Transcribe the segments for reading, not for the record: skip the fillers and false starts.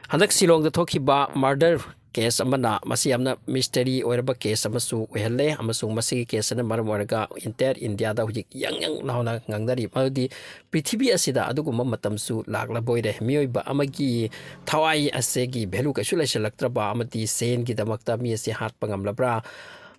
Handak Shillong da thokiba murder case amana masi amna mystery oiraba case amasu oihale amasung masi case na maram oiraga inter India da hujik yang nauna ngangdari madi prithibi asida adugumba matamsu lakla boire mioiba amagi thawai asegi value ka sulaisalaktraba amati sen gi damakta mi ase hat pangamlabra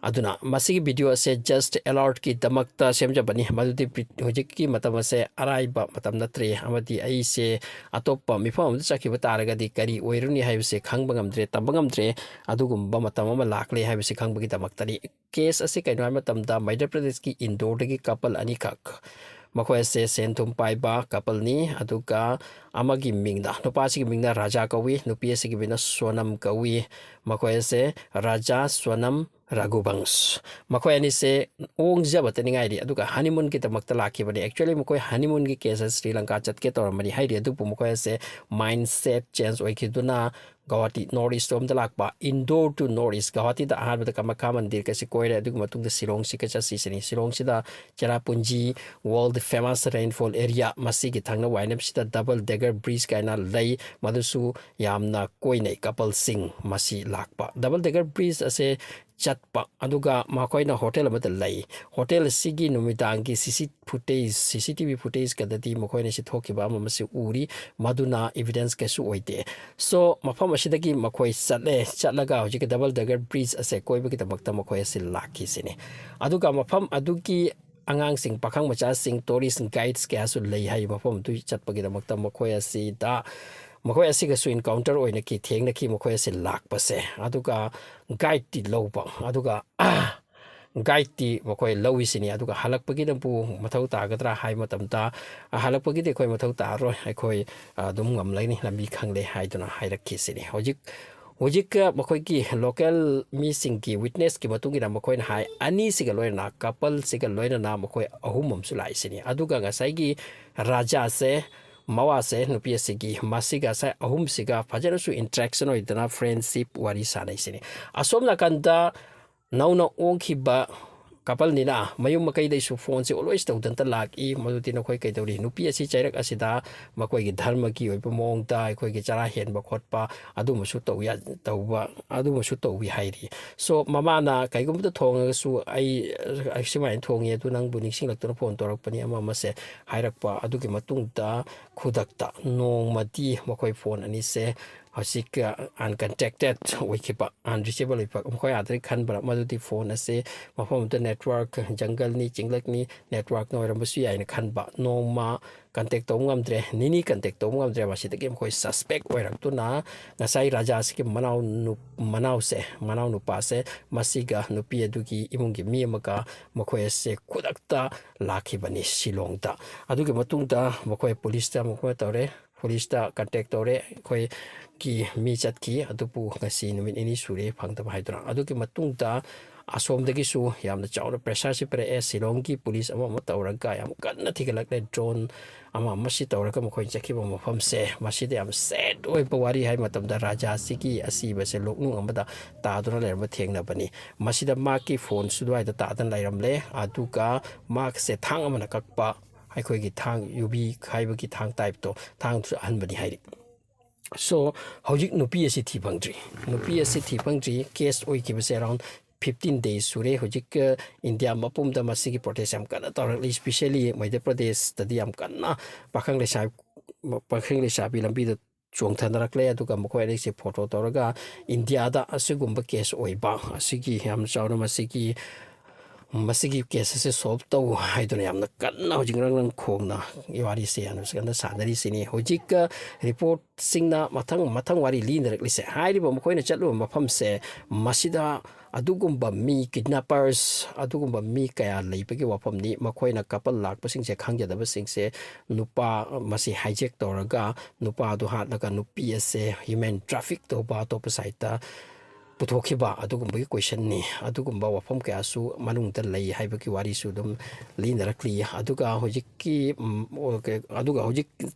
aduna masigi video ase just alert ki damakta semjabani madudi hojik ki matam ase araiba matam natre amadi ai se atoppa mifam chaki bataraga di kari oiruni haibse khangbangam dre tambangam dre adugumba matam ama lakle haibse khangbagi damaktani case ase kaino matam da Madhya Pradesh ki Indore gi couple ani khak makhoi ase senthum paiba couple ni aduga amagi mingda nupasi gi mingda raja kawi nupi ase gi bina sonam kawi makhoi ase raja sonam Raghuvansh makhoi ani se ong jaba tani ngai ri aduga honeymoon ki tamakta lakhi bani actually makhoi honeymoon ki case Sri Lanka chatke tor mani hai ri adu pu makhoi se mindset change oi khiduna Guwahati North East om dalakba Indore to North East Guwahati da ahar bata kamakha mandir kasi koire adu matung da Shillong si kacha si sini Shillong si da Cherrapunji world famous rainfall area masi ki thangna wainam si da double decker bridge kaina lai madusu yamna koine couple sing masi lakpa double decker bridge ase chatpa aduga makoina hotel amata lai hotel sigi numidangi CCTV footage kadati makoina si thokiba amasi uri maduna evidence kasu oite so mafam asidagi makoi chatlaga hojik double decker bridge ase koiba ki tamakta makoi ase lakhi sini aduga mafam adugi angang sing pakhang macha sing tourist guides kya su lei hai mafam tu chatpagi damakta makoi ase da makhoi asi ga su encounter oina ki thengna ki makhoi ase lakpa se aduga guide ti loba aduga guide ti makhoi lowi sini aduga halakpagi dampu mathau ta gadra hai matamta halakpagi de khoi mathau ta roi khoi dum ngam laini lambi khangle hai duna hairakhi sini hojik makhoi ki local mi sing ki witness ki matungi na makhoi na hai ani siga loina couple siga loina na makhoi ahumam su lai sini aduga ngasai gi raja se mawa se nupi asigi masiga sa ahum siga fajana su interaction oidana friendship wari sanai sini asomna kanda nauna ongkhiba couple nina mayum makai dai su phone se always tawdan ta lak i maduti na khoi kai tawri nupi asi chairak asida makoi gi dharma ki oipa mong ta khoi gi chara hen ba khotpa adu musu tawya tawba adu musu tawi hairi so mama na kai gum ta thong su ai simai thongi tu nang buning sing lak tu phone torak pani ama mase hairakpa adu ki matung ta khudakta nong mati makoi phone ani se hosik uncontacted wikipa unreachable ipak khoi adri khan bara maduti phone ase mafam to network jungle ni chinglak ni network no rambusi aina khan ba noma contact to ngamdre nini contact to ngamdre masi tege khoi suspect oirak tu na ngasai raja ski manau nu pa se masiga nupi adugi imungi mi amaka makhoi se khudakta lakhi bani Shillong da adugi matungda makhoi police ta makhoi tawre police ta contact tawre khoi ki mi chat ki adupu ngasi numit ini sure phangtaba haidra aduki matungda asomdagi su yamna chawra pressure si pre Shillong ki police ama tawraga yam kanna thigalak le drone ama masi tawraga makhoi chakhiba mafam se maside yam sad oi pawari hai matamda raja siki asiba se loknu amada ta dura lerba thengna bani masida ma ki phone sudwai da ta dan lairam le aduka mark se thang amana kakpa haikoi gi thang yubi khaiba ki thang type to thang thu anbani hairi so houjik nupi asi thi phangdri case oi ki base around 15 days sure houjik India mapum da masigi protest am kana tor especially Madhya Pradesh tadi am kana pakhang le sa bi lambi da chong thanarakle aduga makhoi le se photo toraga India da asigumba case oi ba asigi yam chawra masigi case se solve to haiduna yamna kanna hojik rang khongna iwari se anu sekanda sanari sini hojik report singna mathang wari linerak lise hairiba makoina chatlu mafam se masida adugumba mi kidnappers adugumba mi kaya leipagi wafam ni makoina couple lakpa singse khangjadaba singse nupa masi hijack toraga nupa du hatlaga nupi ase human traffic to ba to pasaita puthokiba adugumba question ni adugumba wafam kaya su manungta lei haibaki wari su dum linerakli aduga hojik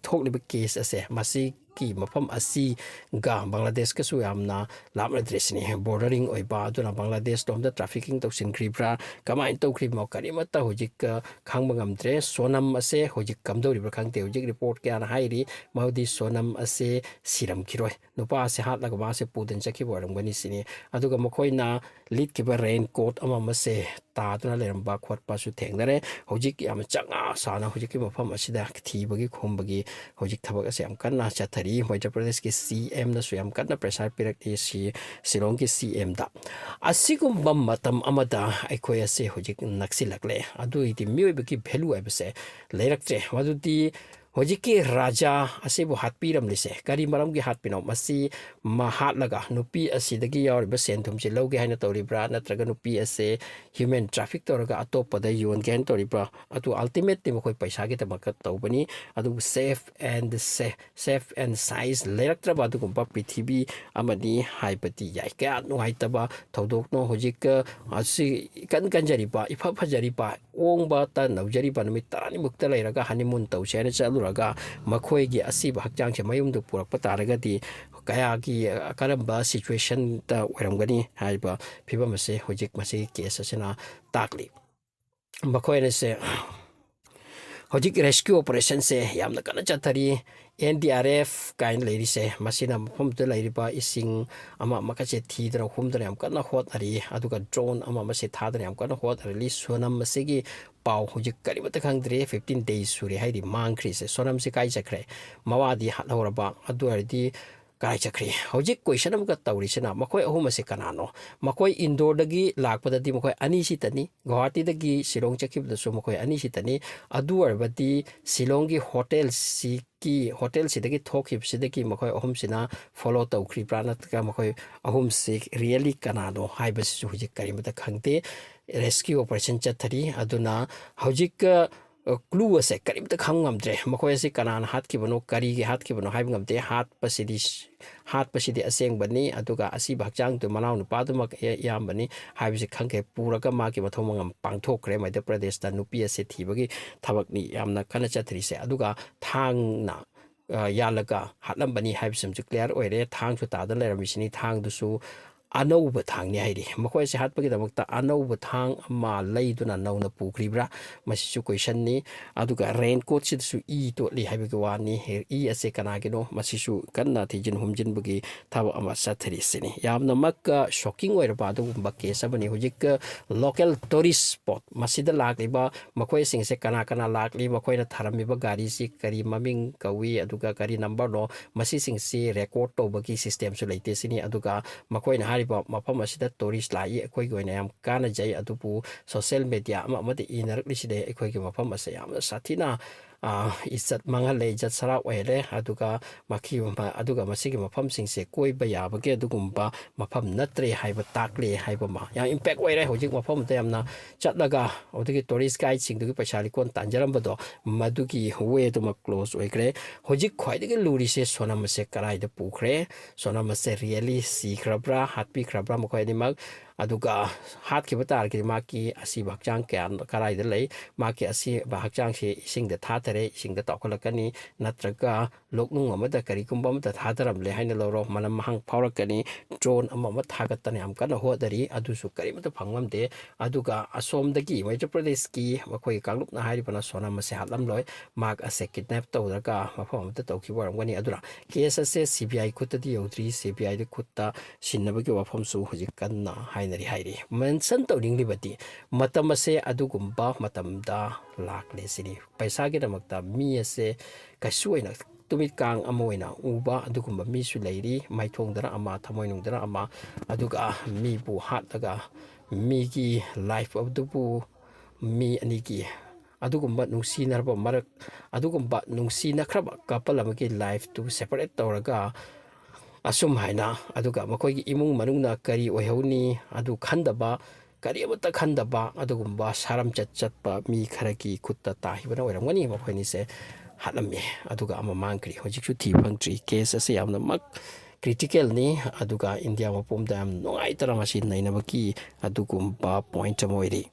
thokliba case ase masi की मफम असी गा बांग्लादेश का सु यामना लामद्रेसनी bordering ओइबा अदुना बांग्लादेश तोमदा ट्रैफिकिंग तौसिनख्रिब्रा कमाइन तौख्रिमो करिमता होजिक खांग ngamdre sonam ase hojik kamdori bra khangte hojik report kya na hairi maudi sonam ase siram kiroi nupa ase hat laga ba se puden chaki boram gani sini aduga mokoi na lead ki ba rain coat ama mase ta tuna leram ba khot pa su thengnare hojik yam changa sana hojik ki mafam asida thi bagi khom bagi hojik thabak ase am kanna chathari Madhya Pradesh ki CM na su yam kanna pressure pirak si Shillong ki CM da asigum bam matam amada aikoi ase hojik naksilakle adu iti mi की value है लेरक्ट्रे मदुदी होजिकी राजा असेबु हातपीरम लिसे करी मरम की हातपिनो मसी महात लगा नुपी असिदगी यावरिबा सेंथुम से लौगे हाइना तौरिब्रा नत्रगा नुपी असे human traffic तौरगा अतोपदा योन gain तौरिब्रा अतु ultimately मखोय पैसा की तमक तौबनी अदु सेफ एंड साइज लेरक्ट्रबा अदुगुम्बा पृथ्वी अमदी हाइपति याय क्या नुहाइतबा थौदोकनो होजिक असि कंजरिबा इफा फजरिबा ओंबा ता नौजरिबा नुमित तारानी मुक्ता लेरगा हनीमून तौसेना चालू मखोई असीब हक्चांग से मयूम पुरप तारगदी कया की करंबा सिचुएशन ओरमगनी हाइबा फिबम से होजिक मसी केस असेना ताकली मखोई से होजिक रेस्क्यू ऑपरेशन से यामना कना चथरी NDRF काइन लेरी से मसीना मफम तो लेरीबा इसिंग अमा मकाचे थीदर हुमदर याम कना होत अरी अदुगा ड्रोन अमा मसे थादर याम कना होत अरी सोनम मसेगी पाव होजिक करिबत खंगद्रे 15 days सुरे हाइदी मांगख्री से सोनम से काई चखरे मवादी हलौरबा अदु अरदी काय चखरी होजिक क्वेश्चन अमका तौरिसना मखोय अहुम से कनानो मखोय इंदोर दगी लाकपददी मखोय अनी सितनी गुवाहाटी दगी शिलोंग चखिबदसु मखोय अनी सितनी अदु अरबदी शिलोंग की होटल सी की होटल सिदगी थोखिब सिदगी मखोय अहुम सिना फॉलो तौख्री प्रानत का मखोय अहुम से रियली कनानो हाइबसु होजिक करिमत खंगते रेस्क्यू ऑपरेशन चथरी अदुना होजिक क्लू असे करीब खाद्रे मखोय से कनान हाथ की बनो करी हाथ की बनो हाइब ngамते हाथ पसिदी असेंगबनी अदुगा असि भक्चांग तो मनाव नुपादुमक यामबनी हाइबसे खंगे पूरगा माकी मथोम ngam पांगथोखरे मध्य प्रदेश ता नुपी असे थीबगी थबकनी यामना कना चथरी से अदुगा थांगना यालगा हालंबनी हाइबसमजु क्लियर ओइरे थांग सु तादन लेरमिसनी थांग दुसु अनौब थांगनी हाइरी मखोय से हातपगी दमकता अनौब थांग मा लैदुना नौना पुख्रिब्रा मसिसु क्वेश्चननी अदुगा रेन कोट सिदसु ई तोली हाइबगी वानी ई असे कनागिनो मसिसु कन्ना थिजिन हुमजिनबगी थाब अमा सथरी सिनी यामना मक शॉकिंग ओइरबा अदुगुम्बा केस अबनी हुजिक लोकल टूरिस्ट स्पॉट मसिदा लागलिबा मखोय सिंगसे कना कना लागली मखोयना थारमिबा गाड़ी सि करी ममिंग कवी अदुगा गाड़ी नंबर नो मसि सिंगसे रेकॉर्ड तोबगी सिस्टम सु लेते सिनी अदुगा मखोयना मफम असिदा टूरिस्ट लाई अखोई गोइना याम काना जै अदुपु सोशल मीडिया अमदि इनरक्लिसिदे अखोई मफम असे याम साथिना इज्जत मंगले इज्जत सरा ओइले अदुगा मखी अदुगा मसिगी मफम सिंगसे कोइबा याबगे अदुगुम्बा मफम नत्रे हाइबा ताकले हाइबा मा या इंपैक्ट ओइरे होजिक मफम ते यामना चटलगा अदुगी टूरिस्ट गाइड सिंगदुगी पैसा लिकोन तांजरमबदो मदुगी वे दुमा क्लोज ओइग्रे होजिक ख्वाइदगी लुरिसे सोनम से कराइदा पुख्रे सोनम से रियली सीख्रब्रा हातपी खब्रा मखोइदिमक अदुगा हाथ की बतार की माकी असी भक्चांग क्या कराइद लई माकी असी भक्चांग से इसिंग द थातरे इसिंग द तौखलकनी नत्रगा लोकनुंग अमदा करिकुंबा अमदा थातरम ले हाइन लौरो मनम हंग फावरकनी ड्रोन अमम थागतने हम कन होदरी अदुसु करिमत फंगमदे अदुगा असोमदगी मध्य प्रदेश की मखोई कांगलुपना हारिबना सोनम से हातलम लोय माक असे किडनैप तौदरगा मफम अमदा तौखि वरमगनी अदुरा केस असे CBI खुतदी यौद्री CBI द खुत्ता सिन्नबगी वफमसु हुजिक कन्ना हाइनरी हाइरी मेंशन तौनिंगलिबदी मतम से अदुगुम्बा मतमदा लाकले सिनी पैसा के दमकता मी असे कसुइना तुमित कांग अमोइना उबा अदुगुम्बा मीसु लेरी माइथोंदरा अमा थमोइनुंदरा अमा अदुगा मी बु हातलगा मी की लाइफ अदुबु मी अनिकी अदुगुम्बा नुंसीनरबा मरक अदुगुम्बा नुंसीनखरबा कपल अमकी लाइफ टू सेपरेट तौरगा असुम हाइना अदुगा मखोई इमुंग मनुंगना करी ओहौनी अदु खंदबा करी अमता खंदबा अदुगुम्बा सारम चटपा मी खरकी खुत्ता ताहिबना ओरमगनी मखोइनी से हालम्मे अदुगा अमा मांगकरी होजिकसु थी फंगट्री केस असे यामना मक क्रिटिकल नि अदुगा इंडिया मपोमदा याम नोंगाइतरा मसि नैनबकी अदुगुम्बा पॉइंट अमोइरी